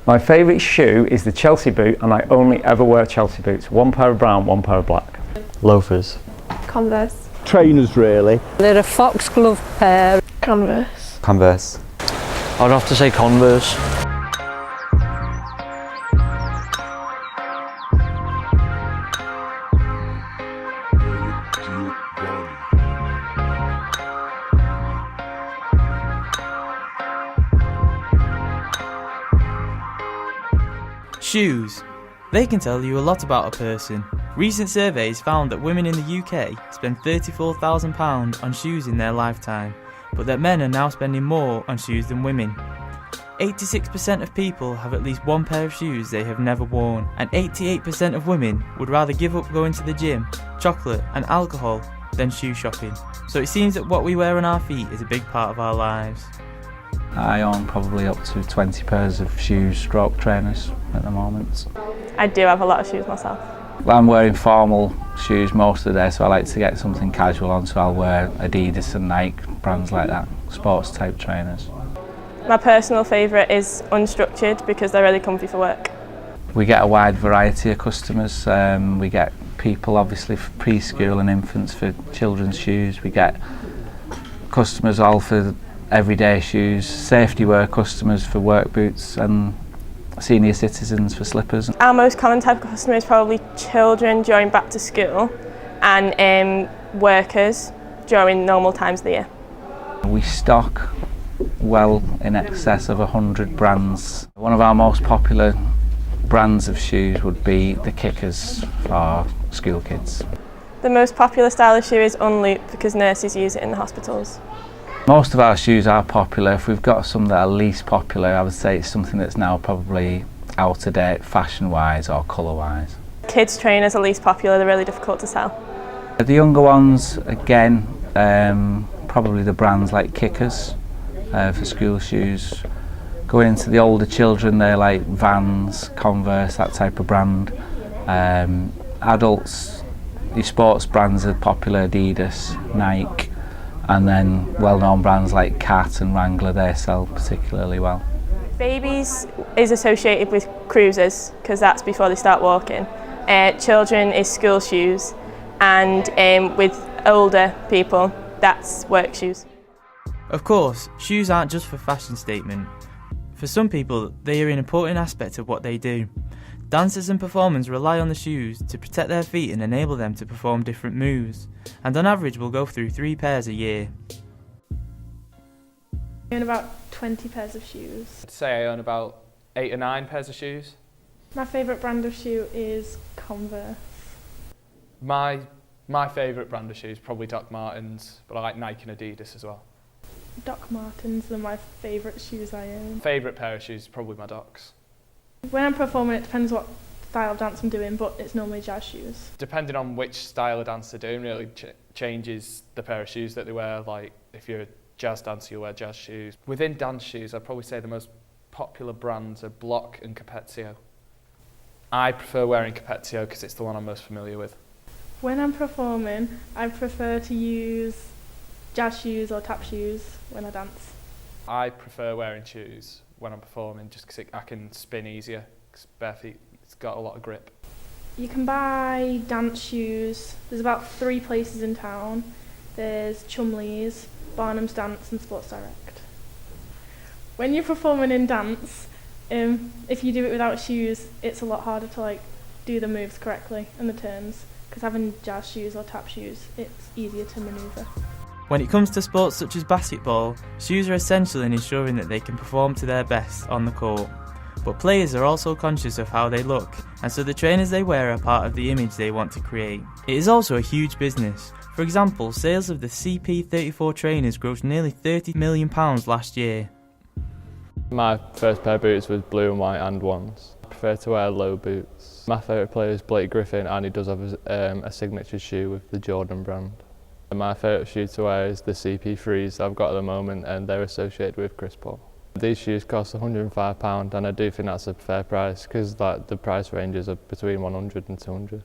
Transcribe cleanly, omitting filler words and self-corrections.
My favourite shoe is the Chelsea boot, and I only ever wear Chelsea boots. One pair of brown, one pair of black. Loafers. Converse. Trainers, really. They're a foxglove pair. Converse. Converse. I'd have to say Converse. Shoes. They can tell you a lot about a person. Recent surveys found that women in the UK spend £34,000 on shoes in their lifetime, but that men are now spending more on shoes than women. 86% of people have at least one pair of shoes they have never worn, and 88% of women would rather give up going to the gym, chocolate and alcohol than shoe shopping. So it seems that what we wear on our feet is a big part of our lives. I own probably up to 20 pairs of shoes, stroke trainers at the moment. I do have a lot of shoes myself. I'm wearing formal shoes most of the day, so I like to get something casual on, so I'll wear Adidas and Nike, brands like that, sports type trainers. My personal favourite is Unstructured because they're really comfy for work. We get a wide variety of customers. We get people obviously for preschool and infants for children's shoes. We get customers all for everyday shoes, safety wear customers for work boots, and senior citizens for slippers. Our most common type of customer is probably children during back to school and workers during normal times of the year. We stock well in excess of 100 brands. One of our most popular brands of shoes would be the Kickers for school kids. The most popular style of shoe is Unloop because nurses use it in the hospitals. Most of our shoes are popular. If we've got some that are least popular, I would say it's something that's now probably out of date fashion-wise or colour-wise. Kids trainers are least popular, they're really difficult to sell. The younger ones, again, probably the brands like Kickers for school shoes. Going into the older children, they're like Vans, Converse, that type of brand. Adults, your sports brands are popular, Adidas, Nike. And then well-known brands like Cat and Wrangler, they sell particularly well. Babies is associated with cruisers because that's before they start walking. Children is school shoes, and with older people, that's work shoes. Of course, shoes aren't just for fashion statement. For some people, they are an important aspect of what they do. Dancers and performers rely on the shoes to protect their feet and enable them to perform different moves, and on average will go through 3 pairs a year. I own about 20 pairs of shoes. I'd say I own about 8 or 9 pairs of shoes. My favourite brand of shoe is Converse. My favourite brand of shoes is probably Doc Martens, but I like Nike and Adidas as well. Doc Martens are my favourite shoes I own. Favourite pair of shoes is probably my Docs. When I'm performing, it depends what style of dance I'm doing, but it's normally jazz shoes. Depending on which style of dance they're doing really changes the pair of shoes that they wear. Like if you're a jazz dancer, you'll wear jazz shoes. Within dance shoes, I'd probably say the most popular brands are Block and Capezio. I prefer wearing Capezio because it's the one I'm most familiar with. When I'm performing, I prefer to use jazz shoes or tap shoes when I dance. I prefer wearing shoes when I'm performing just because I can spin easier, because bare feet, it's got a lot of grip. You can buy dance shoes. There's about 3 places in town. There's Chumley's, Barnum's Dance and Sports Direct. When you're performing in dance, if you do it without shoes, it's a lot harder to do the moves correctly and the turns, because having jazz shoes or tap shoes, it's easier to manoeuvre. When it comes to sports such as basketball, shoes are essential in ensuring that they can perform to their best on the court. But players are also conscious of how they look, and so the trainers they wear are part of the image they want to create. It is also a huge business. For example, sales of the CP34 trainers grossed nearly £30 million last year. My first pair of boots was blue and white and ones. I prefer to wear low boots. My favourite player is Blake Griffin, and he does have a signature shoe with the Jordan brand. My favourite shoe to wear is the CP3s I've got at the moment, and they're associated with Chris Paul. These shoes cost £105, and I do think that's a fair price because the price ranges are between 100 and 200.